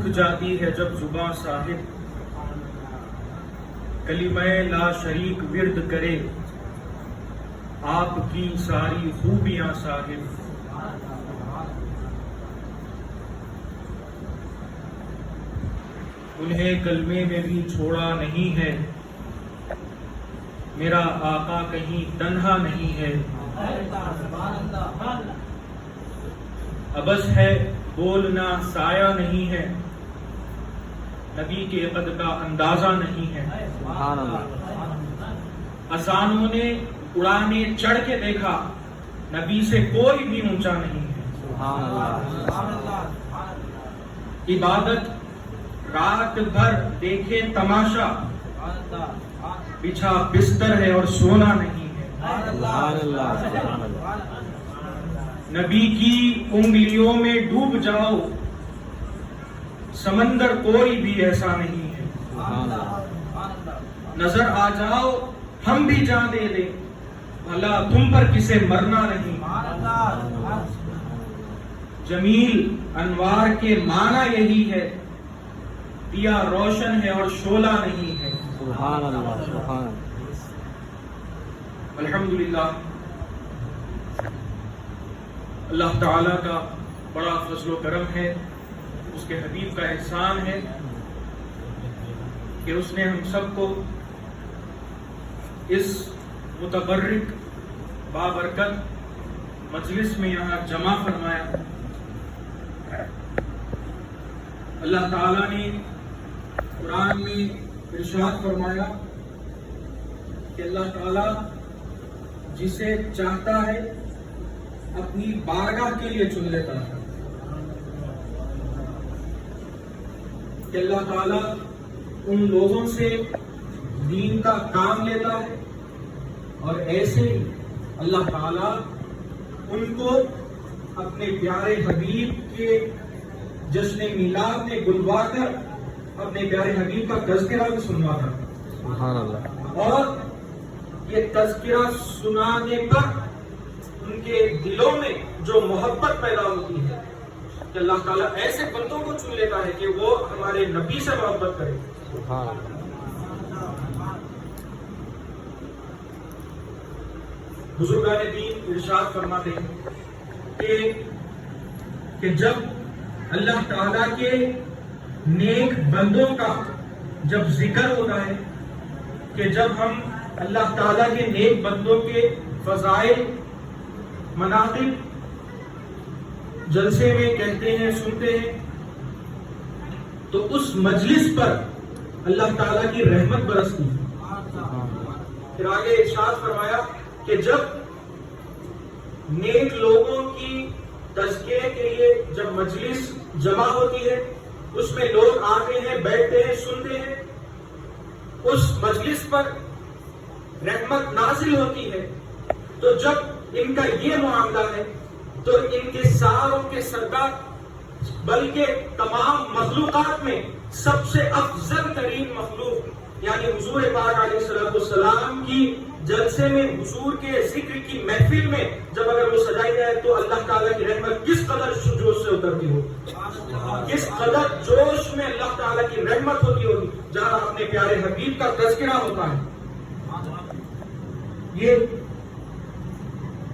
رک جاتی ہے جب زباں صاحب کلمہ لا شریک ورد کرے آپ کی ساری خوبیاں صاحب. انہیں کلمے میں بھی چھوڑا نہیں ہے، میرا آقا کہیں تنہا نہیں ہے. ابس ہے بولنا سایہ نہیں ہے، نبی کے قد کا اندازہ نہیں ہے. آسانوں نے اڑانے چڑھ کے دیکھا، نبی سے کوئی بھی اونچا نہیں ہے. عبادت رات بھر دیکھے تماشا، بچھا بستر ہے اور سونا نہیں ہے. نبی کی انگلیوں میں ڈوب جاؤ، سمندر کوئی بھی ایسا نہیں ہے. نظر آ جاؤ ہم بھی جان دے دیں، بھلا تم پر کسے مرنا نہیں. جمیل انوار کے معنی یہی ہے، دیا روشن ہے اور شعلہ نہیں ہے. سبحان اللہ سبحان. الحمدللہ اللہ تعالیٰ کا بڑا فضل و کرم ہے، اس کے حبیب کا احسان ہے کہ اس نے ہم سب کو اس متبرک بابرکت مجلس میں یہاں جمع فرمایا. اللہ تعالیٰ نے قرآن میں ارشاد فرمایا کہ اللہ تعالیٰ جسے چاہتا ہے اپنی بارگاہ کے لیے چن لیتا ہے. کہ اللہ تعالیٰ ان لوگوں سے دین کا کام لیتا ہے اور ایسے ہی اللہ تعالیٰ ان کو اپنے پیارے حبیب کے جشن میلاد میں بلوا کر اپنے پیارے حبیب کا تذکرہ بھی سنواتا ہے. سبحان اللہ. اور یہ تذکرہ سنانے پر ان کے دلوں میں جو محبت پیدا ہوتی ہے کہ اللہ تعالیٰ ایسے بندوں کو چن لیتا ہے کہ وہ ہمارے نبی سے محبت کرے. سبحان اللہ. بزرگان دین ارشاد فرماتے ہیں کہ جب اللہ تعالیٰ کے نیک بندوں کا جب ذکر ہوتا ہے، کہ جب ہم اللہ تعالیٰ کے نیک بندوں کے فضائل مناقب جلسے میں کہتے ہیں سنتے ہیں، تو اس مجلس پر اللہ تعالیٰ کی رحمت برستی ہے. پھر آگے ارشاد فرمایا کہ جب نیک لوگوں کی تذکرے کے لیے جب مجلس جمع ہوتی ہے، اس میں لوگ آتے ہیں، بیٹھتے ہیں، سنتے ہیں، اس مجلس پر رحمت نازل ہوتی ہے. تو جب ان کا یہ معاملہ ہے تو ان کے ساروں کے سردار بلکہ تمام مخلوقات میں سب سے افضل ترین مخلوق یعنی حضور پاک علیہ السلام کی جلسے میں، حضور کے ذکر کی محفل میں جب اگر وہ سجائی جائے تو اللہ تعالیٰ کی رحمت کس قدر جوش سے اترتی ہو، کس قدر جوش میں اللہ تعالیٰ کی رحمت ہوتی ہوگی جہاں اپنے پیارے حبیب کا تذکرہ ہوتا ہے. یہ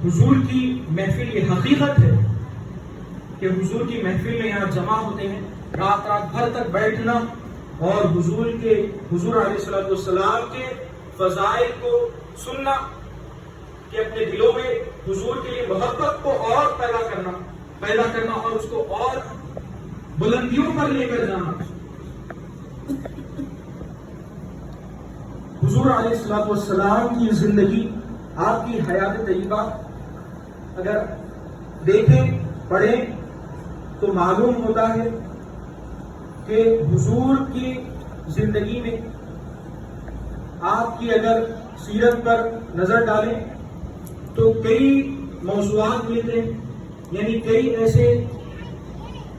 حضور کی محفل یہ حقیقت ہے کہ حضور کی محفل میں یہاں جمع ہوتے ہیں، رات رات بھر تک بیٹھنا اور حضور علیہ السلام کے فضائل کو سننا، کہ اپنے دلوں میں حضور کے لیے محبت کو اور پیدا کرنا اور اس کو اور بلندیوں پر لے کر جانا. حضور علیہ السلام کی زندگی، آپ کی حیات طیبہ اگر دیکھیں پڑھیں تو معلوم ہوتا ہے کہ حضور کی زندگی میں آپ کی اگر سیرت پر نظر ڈالیں تو کئی موضوعات ملتے ہیں، یعنی کئی ایسے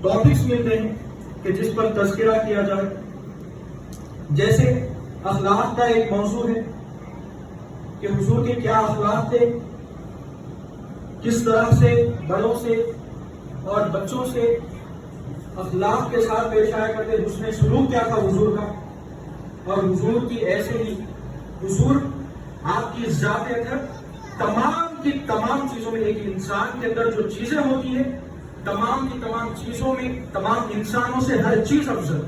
ٹاپکس ملتے ہیں کہ جس پر تذکرہ کیا جائے. جیسے اخلاق کا ایک موضوع ہے کہ حضور کے کیا اخلاق تھے، کس طرح سے بڑوں سے اور بچوں سے اخلاق کے ساتھ پیش آیا کرتے، حسن سلوک کیا تھا حضور کا، اور حضور کی ایسے ہی حضور آپ کی ذات اندر تمام کی تمام چیزوں میں، ایک انسان کے اندر جو چیزیں ہوتی ہیں تمام کی تمام چیزوں میں، تمام انسانوں سے ہر چیز افضل،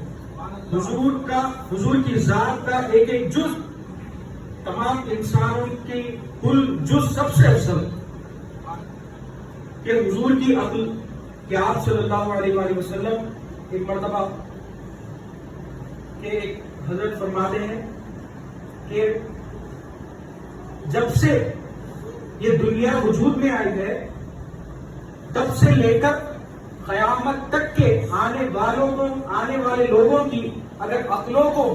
حضور کی ذات کا ایک ایک جز تمام انسانوں کی کل جز سب سے افضل، کہ حضور کی عقل، کہ آپ صلی اللہ علیہ وآلہ وسلم ایک مرتبہ کہ ایک حضرت فرماتے ہیں کہ جب سے یہ دنیا وجود میں آئی ہے تب سے لے کر قیامت تک کے آنے والے لوگوں کی اگر عقلوں کو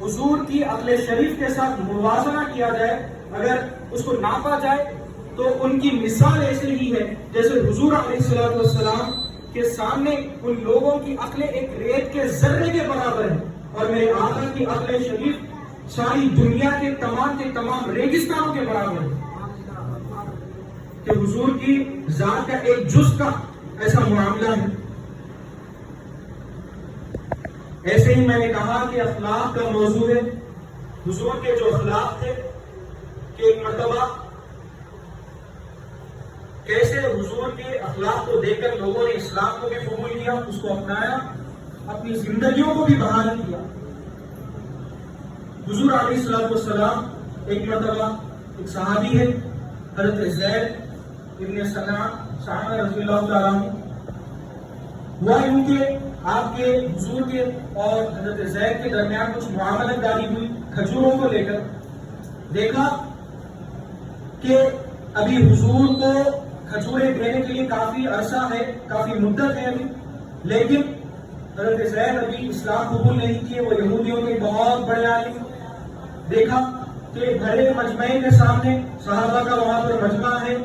حضور کی عقل شریف کے ساتھ موازنہ کیا جائے، اگر اس کو ناپا جائے، تو ان کی مثال ایسے ہی ہے جیسے حضور علیہ السلام کے سامنے ان لوگوں کی عقلیں ایک ریت کے ذرے کے برابر ہیں، اور میرے آقا کی عقل شریف ساری دنیا کے تمام ریگستانوں کے برابر ہے، کہ حضور کی ذات کا ایک جز کا ایسا معاملہ ہے۔ ایسے ہی میں نے کہا کہ اخلاق کا موضوع ہے، حضور کے جو اخلاق تھے کہ ایک مرتبہ کیسے حضور کے اخلاق کو دیکھ کر لوگوں نے اسلام کو بھی قبول کیا، اس کو اپنایا، اپنی زندگیوں کو بھی بحال کیا۔ حضور علیہ السلام ایک مرتبہ ایک صحابی ہے حضرت زید ابن سعد رضی اللہ تعالیٰ عنہ، ہوا یوں کہ آپ کے حضور کے اور حضرت زید کے درمیان کچھ معاملت داری ہوئی کھجوروں کو لے کر۔ دیکھا کہ ابھی حضور کو کھجوریں دینے کے لیے کافی عرصہ ہے، کافی مدت ہے ابھی، لیکن حضرت زید ابھی اسلام قبول نہیں کیے، وہ یہودیوں کے بہت بڑے عالم۔ دیکھا کہ بھرے مجمع کے سامنے صحابہ کا وہاں پر مجمع ہے،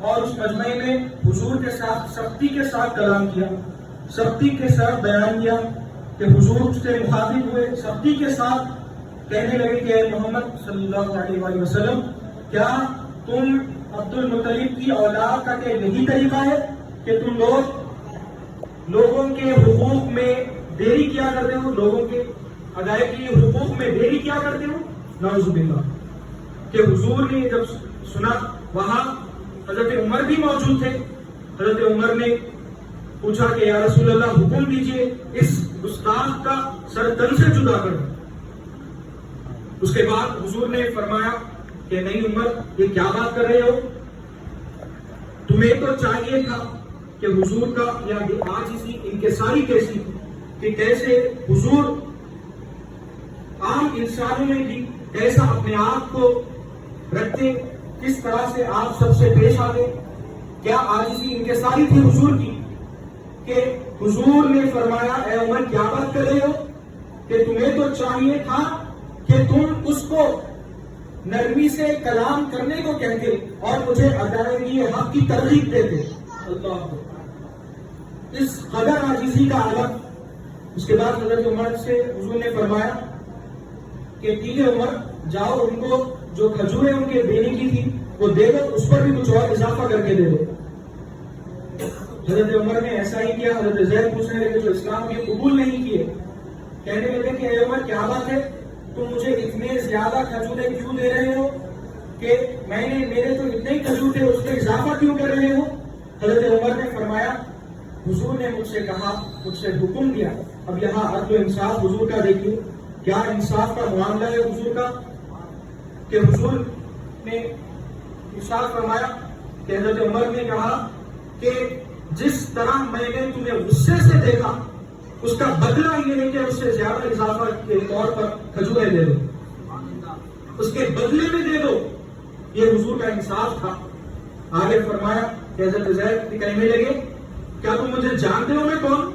اور اس مجمع میں حضور کے ساتھ سختی کے ساتھ کلام کیا، سختی کے ساتھ بیان کیا، کہ حضور سے مخاطب ہوئے، سختی کے ساتھ کہنے لگے کہ اے محمد صلی اللہ علیہ وآلہ وسلم، کیا تم عبد المطلب کی اولاد کا کہ یہی طریقہ ہے کہ تم لوگوں کے حقوق میں دیری کیا کرتے ہو، لوگوں کے ادائیگی حقوق میں دیری کیا کرتے ہو؟ نعوذ باللہ۔ کہ حضور نے جب سنا، وہاں حضرت عمر بھی موجود تھے، حضرت عمر نے پوچھا کہ یا رسول اللہ حکم دیجئے اس گستاخ کا سر تن سے جدا کر دو۔ اس کے بعد حضور نے فرمایا کہ نہیں عمر، یہ کیا بات کر رہے ہو، تمہیں تو چاہیے تھا کہ حضور کا یا آج اسی انکساری کیسی کہ کیسے حضور عام انسانوں میں بھی کیسا اپنے آپ کو رکھتے، کس طرح سے آپ سب سے پیش آتے، کیا عاجزی انکساری تھی حضور کی، کہ حضور نے فرمایا اے عمر کیا بات کر رہے ہو، کہ تمہیں تو چاہیے تھا کہ تم اس کو نرمی سے کلام کرنے کو کہتے اور مجھے ادائیگی حق کی ترغیب دیتے۔ اللہ، اس قدر عاجزی کا عالم۔ اس کے بعد حضرت عمر سے حضور نے فرمایا کہ ٹھیک ہے عمر، جاؤ ان کو جو کھجوریں ان کے دینے کی تھی وہ دے دو، اس پر بھی کچھ اور اضافہ کر کے دے دو۔ حضرت عمر نے ایسا ہی کیا۔ حضرت زید پوچھنے لگے جو اسلام کے قبول نہیں کیے، کہنے لگے کہ اے عمر کیا بات ہے، تم مجھے اتنے زیادہ کھجوریں کیوں دے رہے ہو، کہ میرے تو اتنے ہی کھجور تھے، اس پہ اضافہ کیوں کر رہے ہو؟ حضرت عمر نے فرمایا حضور نے مجھ سے کہا، مجھ سے حکم دیا۔ اب یہاں عدل و انصاف حضور کا دیکھیے، کیا انصاف کا معاملہ ہے حضور کا، کہ حضور نے ارشاد فرمایا کہ حضرت عمر نے کہا کہ جس طرح میں نے تمہیں غصے سے دیکھا، اس کا بدلہ یہ ہے کہ اس سے زیادہ اضافہ کے طور پر کھجوریں دے دو، اس کے بدلے میں دے دو۔ یہ حضور کا انصاف تھا۔ آگے فرمایا کہ حضرت زید کہنے لگے کیا تم مجھے جانتے ہو میں کون؟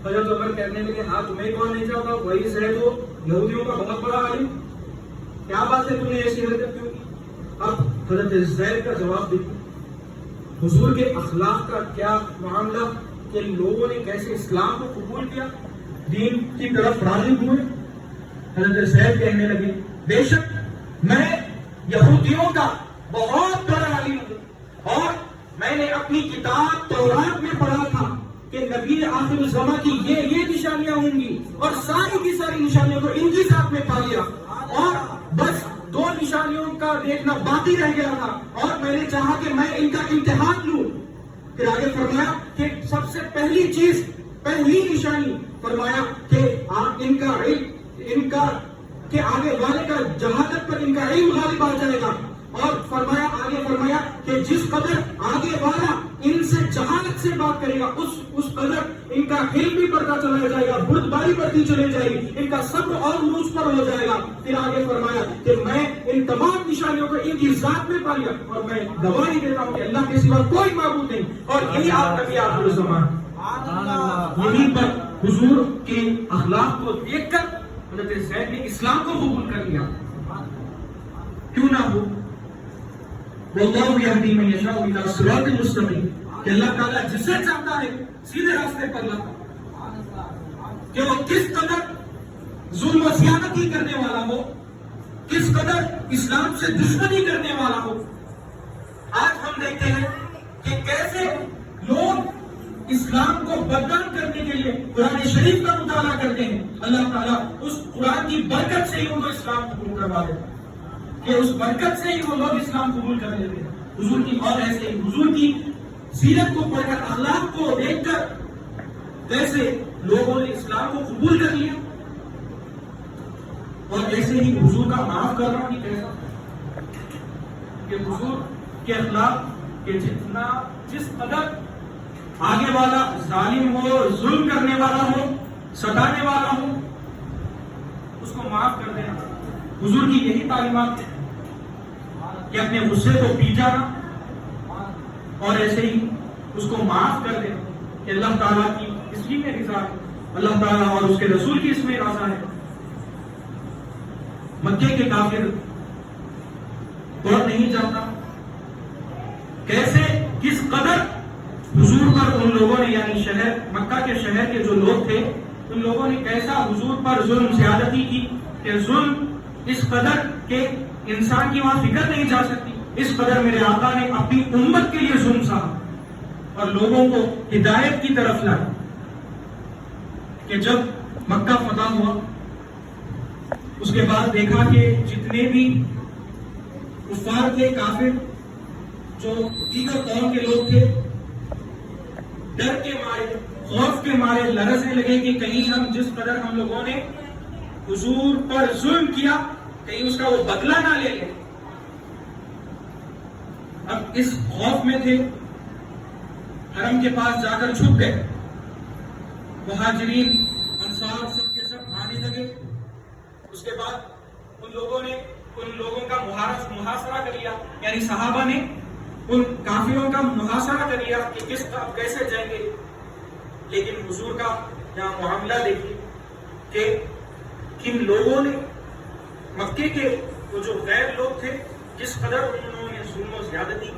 حضرت عمر کہنے لگے ہاں تمہیں کون نہیں جانتا، وہی زید ہو، یہودیوں کا بہت بڑا عالم، کیا بات ہے تمہیں ایسی حرکت کیوں کی؟ اب حضرت زید کا جواب دیکھیں، حضور کے اخلاق کا کیا معاملہ، کہ لوگوں نے کیسے اسلام کو قبول کیا، دین کی طرف راغب ہوئے۔ حضرت زید کہنے لگے بے شک میں یہودیوں کا بہت بڑا عالم ہوں، اور میں نے اپنی کتاب تورات میں پڑھا تھا کہ نبی آخر الزمان کی یہ نشانیاں ہوں گی، اور ساری کی ساری نشانیوں کو ان کی ذات میں پا لیا، اور بس 2 نشانیوں کا دیکھنا باقی رہ گیا تھا، اور میں نے چاہا کہ میں ان کا امتحان لوں۔ پھر آگے فرمایا کہ سب سے پہلی چیز، پہلی نشانی فرمایا کہ ان کا علم، ان کا کہ آگے والے کا جہالت پر ان کا علم غالب آ جائے گا، اور فرمایا آگے فرمایا کہ جس قدر آگے والا ان سے جہالت سے بات کرے گا اس قدر ان کا علم بھی بڑھتا چلا جائے گا، بردباری بڑھتی چلی جائے گی، ان کا صبر اور عروج پر ہو جائے گا۔ پھر آگے فرمایا کہ میں ان تمام نشانیوں کو ان کی ذات میں پا لیا، اور میں گواہی دیتا ہوں کہ اللہ کے سوا کوئی معبود نہیں، اور یہی آپ نبی آخر الزمان۔ یہیں پر حضور کے اخلاق کو دیکھ کر حضرت زید نے اسلام کو قبول کر لیا۔ کیوں نہ ہو، واللہ یہدی من یشاء الی صراط مستقیم، کہ اللہ تعالیٰ جسے چاہتا ہے سیدھے راستے پر لاتا، کہ وہ کس قدر ظلم و زیادتی کرنے والا ہو، کس قدر اسلام سے دشمنی کرنے والا ہو۔ آج ہم دیکھتے ہیں کہ کیسے لوگ اسلام کو بدنام کرنے کے لیے قرآن شریف کا مطالعہ کرتے ہیں، اللہ تعالیٰ اس قرآن کی برکت سے ہی ان کو اسلام قبول کروا دیتا ہے، کہ اس برکت سے ہی وہ لوگ اسلام قبول کر لیتے ہیں حضور کی۔ اور ایسے ہی حضور کی سیرت کو پڑھ کر، اخلاق کو دیکھ کر کیسے لوگوں نے اسلام کو قبول کر لیا، اور ایسے ہی حضور کا معاف کرنا بھی کیسا، کہ حضور کے اخلاق کہ جس قدر آگے والا ظالم ہو، ظلم کرنے والا ہو، ستانے والا ہو، اس کو معاف کر دینا۔ حضور کی یہی تعلیمات ہے کہ اپنے غصے کو پی جانا، اور ایسے ہی اس کو معاف کر دینا، کہ اللہ تعالیٰ کی اس میں رضا ہے، اللہ تعالیٰ اور اس کے رسول کی اس میں رضا ہے۔ مکے کے کافر اور نہیں جانتا کیسے کس قدر حضور پر ان لوگوں نے، یعنی شہر مکہ کے شہر کے جو لوگ تھے، ان لوگوں نے کیسا حضور پر ظلم زیادتی کی، کہ ظلم اس قدر کہ انسان کی وہاں فکر نہیں جا سکتی، اس قدر میرے آقا نے اپنی امت کے لیے ظلم سہا اور لوگوں کو ہدایت کی طرف لایا۔ کہ جب مکہ فتح ہوا، اس کے بعد دیکھا کہ جتنے بھی کفار تھے، کافر، جو دیگر قوم کے لوگ تھے، ڈر کے مارے، خوف کے مارے لرزنے لگے کہ کہیں ہم جس قدر ہم لوگوں نے حضور پر ظلم کیا، کہیں اس کا وہ بدلہ نہ لے لیں۔ اب اس خوف میں تھے، حرم کے پاس جا کر چھپ گئے، مہاجرین انصار سب کے سب آنے لگے۔ اس کے بعد ان لوگوں کا محاصرہ کر لیا، یعنی صحابہ نے ان کافروں کا محاصرہ کر لیا کہ کیسے جائیں گے۔ لیکن حضور کا یہاں معاملہ دیکھیے کہ کن لوگوں نے، مکے کے وہ جو غیر لوگ تھے، جس قدر انہوں نے ظلم و زیادتی،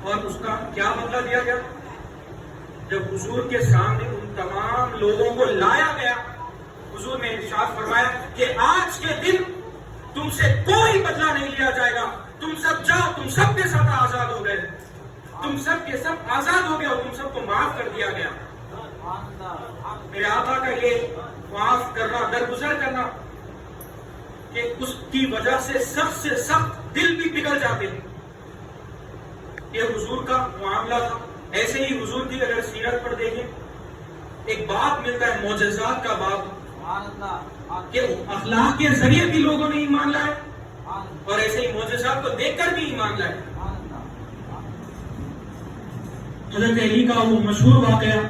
اور اس کا کیا بدلہ دیا گیا۔ جب حضور کے سامنے ان تمام لوگوں کو لایا گیا، حضور نے ارشاد فرمایا کہ آج کے دن تم سے کوئی بدلہ نہیں لیا جائے گا، تم سب جاؤ، تم سب کے سب آزاد ہو گئے، تم سب کے سب آزاد ہو گئے، اور تم سب کو معاف کر دیا گیا۔ میرے آقا کا یہ معاف کرنا، درگزر کرنا، کہ اس کی وجہ سے سخت دل بھی پگھل جاتے ہیں، یہ حضور کا معاملہ تھا۔ ایسے ہی حضور کی اگر سیرت پر دیکھیں، ایک باب ملتا ہے معجزات کا باب، کہ اخلاق کے ذریعے بھی لوگوں نے ایمان لائے، اور ایسے ہی معجزات کو دیکھ کر بھی ایمان لائے۔ حضرت علی کا وہ مشہور واقعہ،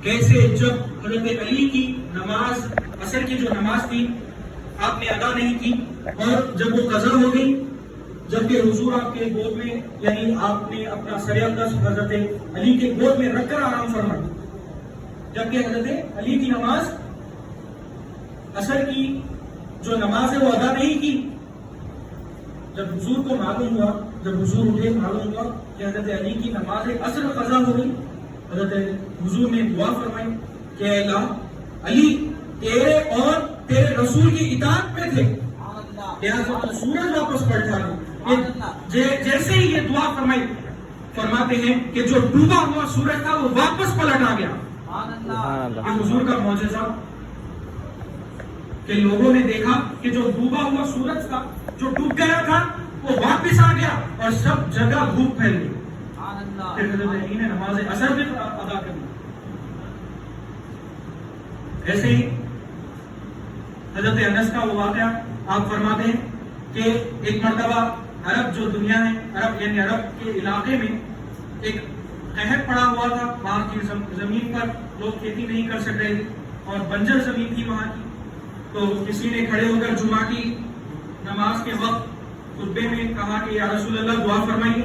کیسے جب حضرت علی کی نماز، عصر کی جو نماز تھی، آپ نے ادا نہیں کی، اور جب وہ قضا ہو گئی، جبکہ حضور آپ کے گود میں، یعنی آپ نے اپنا سر اقدس حضرت علی کے گود میں رکھ کر آرام فرمایا، جبکہ حضرت علی کی نماز عصر کی جو نماز ہے وہ ادا نہیں کی۔ جب حضور کو معلوم ہوا، جب حضور اٹھے، معلوم ہوا کہ حضرت علی کی نماز عصر قضا ہو گئی، حضرت حضور نے دعا فرمائی کہ اے اللہ، علی تیرے اور تیرے رسول کی اطاعت میں تھے، لہٰذا تو سورج واپس پلٹا دو۔ جیسے ہی یہ دعا فرمائی، فرماتے ہیں کہ جو ڈوبا ہوا سورج تھا وہ واپس پلٹ آ گیا. سبحان اللہ. یہ حضور کا معجزہ کہ لوگوں نے دیکھا کہ جو ڈوبا ہوا سورج تھا, جو ڈوب گیا تھا, وہ واپس آ گیا اور سب جگہ دھوپ پھیل گئی. پھر حضرت علی نے نماز عصر بھی ادا کر دی. ایسے ہی حضرت انس کا وہ واقعہ آپ فرماتے ہیں کہ ایک مرتبہ عرب جو دنیا ہے, عرب یعنی عرب کے علاقے میں ایک قحط پڑا ہوا تھا. وہاں کی زمین پر لوگ کھیتی نہیں کر سک رہے تھے اور بنجر زمین تھی وہاں کی. تو کسی نے کھڑے ہو کر جمعہ کی نماز کے وقت خطبے میں کہا کہ یا رسول اللہ دعا فرمائیے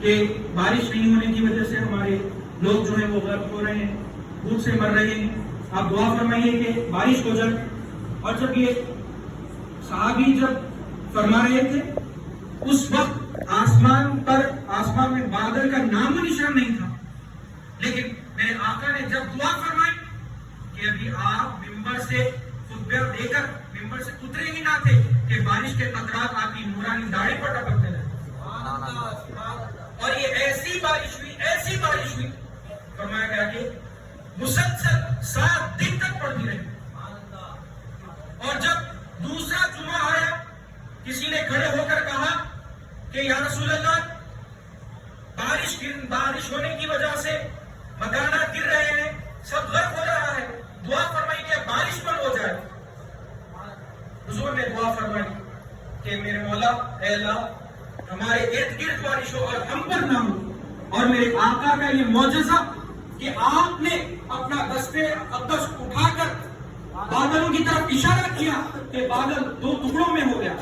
کہ بارش نہیں ہونے کی وجہ سے ہمارے لوگ جو ہیں وہ غرق ہو رہے ہیں, بھوک سے مر رہے ہیں, آپ دعا فرمائیے کہ بارش ہو جائے. اور جب یہ صحابی جب فرما رہے تھے اس وقت آسمان میں بادل کا نام و نشان نہیں تھا, لیکن میرے آقا نے جب دعا فرمائی کہ ابھی آپ ممبر سے خطبہ دے کر ممبر سے اترے ہی نہ تھے کہ بارش کے قطرات آپ کی نورانی داڑھی پر ٹپکتے رہے. اور یہ ایسی بارش ہوئی فرمایا گیا کہ مسلسل 7 دن تک پڑتی رہی. اور جب دوسرا جمعہ آیا کسی نے کھڑے ہو کر کہا کہ یا رسول اللہ بارش ہونے کی وجہ سے مکانات گر رہے ہیں, سب غرق ہو رہا ہے, دعا فرمائی کہ بارش بند ہو جائے. حضور نے دعا فرمائی کہ میرے مولا اے اللہ ہمارے ارد گرد بارش ہو اور ہم پر نہ ہو. اور میرے آقا کا یہ معجزہ کہ آپ نے اپنا دست اقدس اٹھا کر بادلوں کی طرف اشارہ کیا کہ بادل 2 ٹکڑوں میں ہو گیا,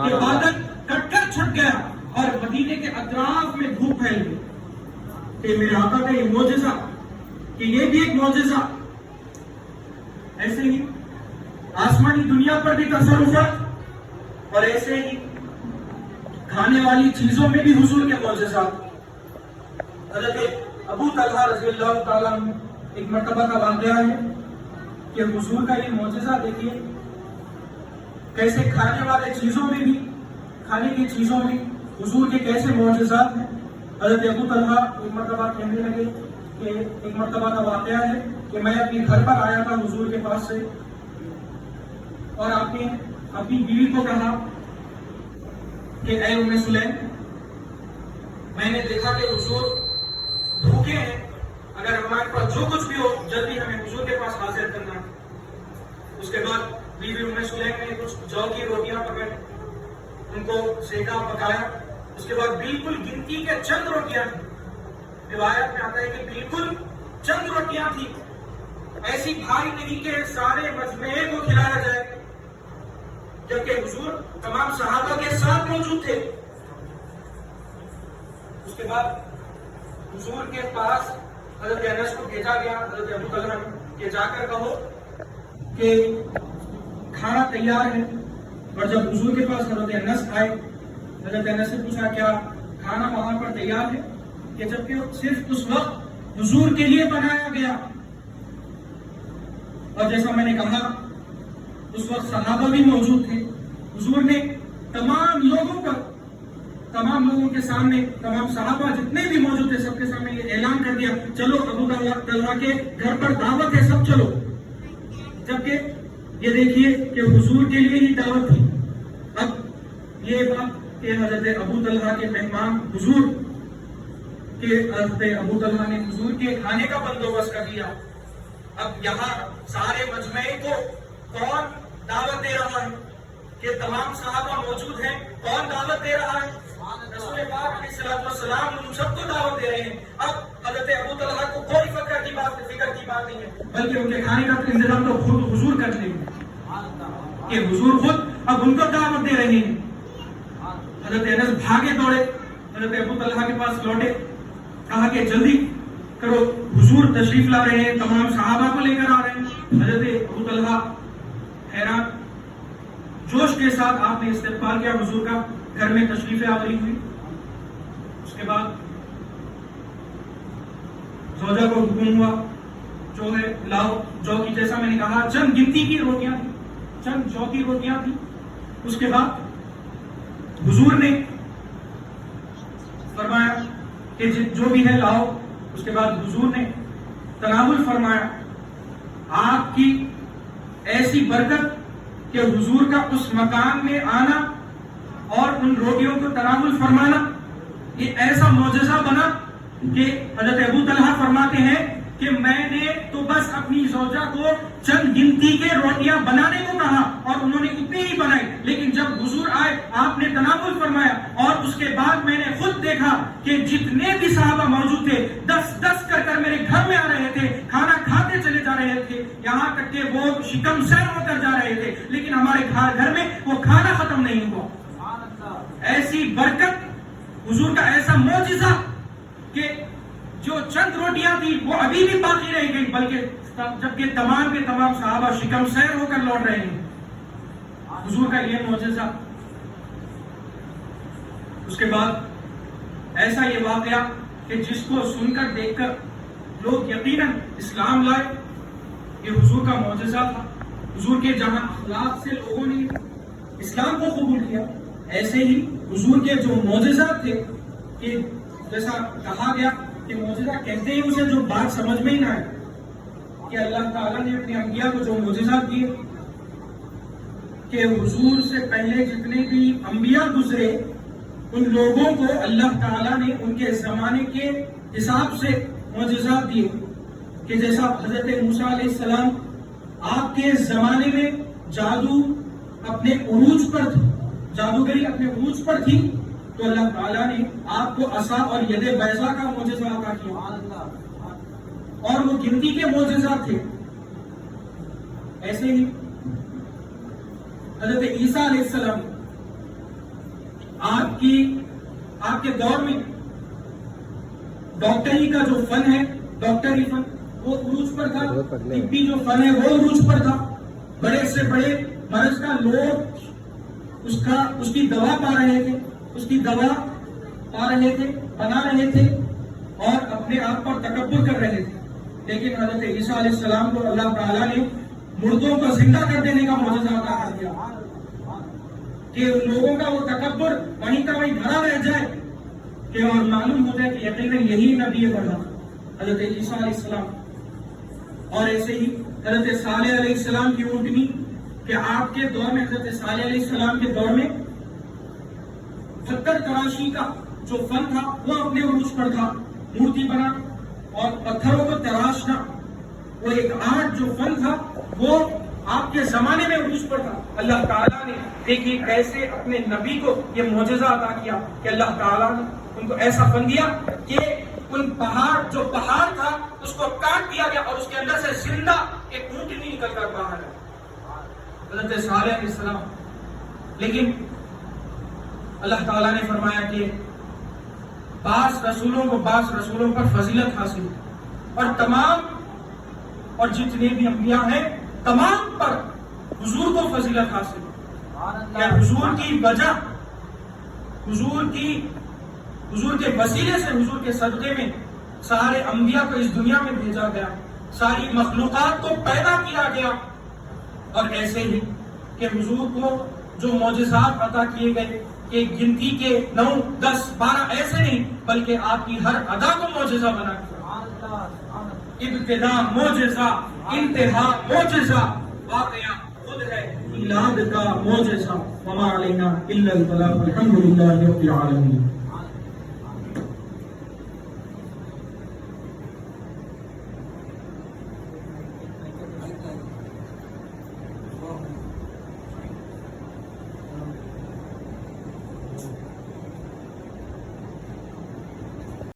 کہ بادل کٹ کر چھٹ گیا اور مدینے کے اطراف میں دھوپ پھیل گئی. کہ میرے آقا کا یہ معجزہ کہ یہ بھی ایک معجزہ. ایسے ہی آسمانی دنیا پر بھی تصرفات اور ایسے ہی کھانے والی چیزوں میں بھی حضور کے معجزات. حضرت ابو طلحہ رضی اللہ تعالیٰ عنہ ایک مرتبہ کا واقعہ ہے کہ حضور کا یہ معجزہ دیکھیے کیسے کھانے والے چیزوں میں بھی, کھانے کی چیزوں میں حضور کے کیسے معجزات ہیں. حضرت ابو طلحہ ایک مرتبہ کہنے لگے کہ ایک مرتبہ کا واقعہ ہے کہ میں اپنے گھر پر آیا تھا حضور کے پاس سے, اور آپ نے اپنی بیوی کو کہا کہ اے ام سلیم میں نے دیکھا کہ حضور بھوکے ہیں, اگر ہمارے پاس جو کچھ بھی ہو جلدی ہمیں حضور کے پاس حاضر کرنا. اس کے بعد بیوی ام سلیم نے کچھ جو کی روٹیاں پکائی, ان کو سیکا پکایا. اس کے بعد بالکل گنتی کے چند روٹیاں تھیں, روایت میں آتا ہے کہ بالکل چند روٹیاں تھیں, ایسی بھاری نہیں کہ سارے مجمعے کو کھلایا جائے, جبکہ حضور تمام صحابہ کے ساتھ موجود تھے. اس کے بعد حضور کے پاس حضرت انس کو بھیجا گیا, حضرت ابو طلحہ کہ جا کر کہو کہ کھانا تیار ہے. اور جب حضور کے پاس حضرت انس آئے, حضرت انس سے پوچھا کیا کھانا وہاں پر تیار ہے, کہ جبکہ صرف اس وقت حضور کے لیے بنایا گیا. اور جیسا میں نے کہا اس وقت صحابہ بھی موجود تھے. حضور نے تمام لوگوں کے سامنے, تمام صحابہ جتنے بھی موجود تھے سب کے سامنے یہ اعلان کر دیا چلو ابو طلحہ کے گھر پر دعوت ہے, سب چلو. جبکہ یہ دیکھیے کہ حضور کے لیے ہی دعوت تھی. اب یہ بات کہ حضرت ابو طلحہ کے مہمان حضور کہ حضرت ابو طلحہ نے حضور کے کھانے کا بندوبست کر لیا. اب یہاں سارے مجمعے کو کون دعوت دے رہا ہے کہ تمام صحابہ موجود ہیں, کون دعوت دے رہا ہے؟ رسول پاک علیہ السلام ان سب کو دعوت دے رہے ہیں. اب حضرت ابو طلحہ کو کوئی فکر کی بات نہیں ہے, بلکہ ان کے کھانے کا انتظام تو خود حضور کر لیں گے, کہ حضور خود اب ان کو دعوت دے رہے ہیں. حضرت انس بھاگے دوڑے حضرت ابو طلحہ کے پاس لوٹے, کہا کہ جلدی کرو حضور تشریف لا رہے ہیں, تمام صحابہ کو لے کر آ رہے ہیں. حضرت ابو طلحہ حیران جوش کے ساتھ آپ نے استقبال کیا حضور کا, گھر میں تشریف آوری ہوئی. اس کے بعد زوجہ کو حکم ہوا جو ہے لاؤ جو کی, جیسا میں نے کہا چند گنتی کی روٹیاں تھی, چند جو کی روٹیاں تھی. اس کے بعد حضور نے فرمایا کہ جو بھی ہے لاؤ. اس کے بعد حضور نے تناول فرمایا. آپ کی ایسی برکت کہ حضور کا اس مکان میں آنا اور ان روٹیوں کو تناول فرمانا یہ ایسا معجزہ بنا کہ حضرت ابو طلحہ فرماتے ہیں کہ میں نے تو بس اپنی زوجہ کو چند گنتی کے روٹیاں بنانے کو کہا اور انہوں نے اتنی ہی بنائی, لیکن جب حضور آئے آپ نے تناول فرمایا اور اس کے بعد میں نے خود دیکھا کہ جتنے بھی صحابہ موجود تھے 10 کر میرے گھر میں آ رہے تھے, کھانا کھاتے چلے جا رہے تھے, یہاں تک کہ وہ شکم سیر ہو کر جا رہے تھے, لیکن ہمارے گھر میں وہ کھانا ختم نہیں ہوا. ایسی برکت حضور کا ایسا معجزہ کہ جو چند روٹیاں تھی وہ ابھی بھی باقی رہ گئی, بلکہ جبکہ تمام کے تمام صحابہ شکم سیر ہو کر لوٹ رہے ہیں. حضور کا یہ معجزہ. اس کے بعد ایسا یہ واقعہ کہ جس کو سن کر دیکھ کر لوگ یقیناً اسلام لائے, یہ حضور کا معجزہ تھا. حضور کے جہاں اخلاق سے لوگوں نے اسلام کو قبول کیا, ایسے ہی حضور کے جو معجزات تھے کہ جیسا کہا گیا کہ معجزہ کہتے ہیں اسے جو بات سمجھ میں ہی نہ آئے, کہ اللہ تعالیٰ نے اپنے انبیاء کو جو معجزات دیے کہ حضور سے پہلے جتنے بھی انبیاء گزرے ان لوگوں کو اللہ تعالیٰ نے ان کے زمانے کے حساب سے معجزات دیے, کہ جیسا حضرت موسیٰ علیہ السلام آپ کے زمانے میں جادو اپنے عروج پر تھا, جادوگری اپنے عروج پر تھی, تو اللہ تعالیٰ نے آپ کو عصا اور ید بیضا کا معجزہ عطا کیا اور وہ گنتی کے معجزات تھے. ایسے ہی حضرت عیسیٰ علیہ السلام آپ کے دور میں ڈاکٹری کا جو فن ہے, ڈاکٹری فن وہ عروج پر تھا, طبی جو فن ہے وہ عروج پر تھا. بڑے سے بڑے مرض کا لوگ اس کی دوا پا رہے تھے, بنا رہے تھے اور اپنے آپ پر تکبر کر رہے تھے. لیکن حضرت عیسیٰ علیہ السلام کو اللہ تعالیٰ نے مردوں کو زندہ کر دینے کا معجزہ عطا کر دیا کہ لوگوں کا وہ تکبر وہیں کا وہیں دھرا رہ جائے, کہ اور معلوم ہو جائے کہ یقیناً یہی نبی بنا حضرت عیسیٰ علیہ السلام. اور ایسے ہی حضرت صالح علیہ السلام کی اونٹنی, کہ آپ کے دور میں حضرت صالح علیہ السلام کے دور میں پتھر تراشی کا جو فن تھا وہ اپنے عروج پر تھا, مورتی بنا اور پتھروں کو تراشنا وہ ایک آرٹ جو فن تھا وہ آپ کے زمانے میں عروج پر تھا. اللہ تعالیٰ نے دیکھیے کیسے اپنے نبی کو یہ معجزہ عطا کیا کہ اللہ تعالیٰ نے ان کو ایسا فن دیا کہ ان جو پہاڑ تھا اس کو کاٹ دیا گیا اور اس کے اندر سے زندہ ایک اونٹنی نکل کر باہر ہے, حضرت صالح علیہ السلام. لیکن اللہ تعالیٰ نے فرمایا کہ بعض رسولوں پر فضیلت حاصل اور جتنے بھی انبیاء ہیں تمام پر حضور کو فضیلت حاصل. حضور کی وجہ حضور کے وسیلے سے, حضور کے صدقے میں سارے انبیاء کو اس دنیا میں بھیجا گیا, ساری مخلوقات کو پیدا کیا گیا. اور ایسے ہی کہ حضور کو جو معجزات عطا کیے گئے کہ گنتی کے 9, 10, 12 ایسے نہیں, بلکہ آپ کی ہر ادا کو معجزہ بنا دیا. ابتدا معجزہ, انتہا معجزہ, واقعہ خود ہے میلاد کا معجزہ. وما علینا الا البلاغ. الحمدللہ رب العالمین.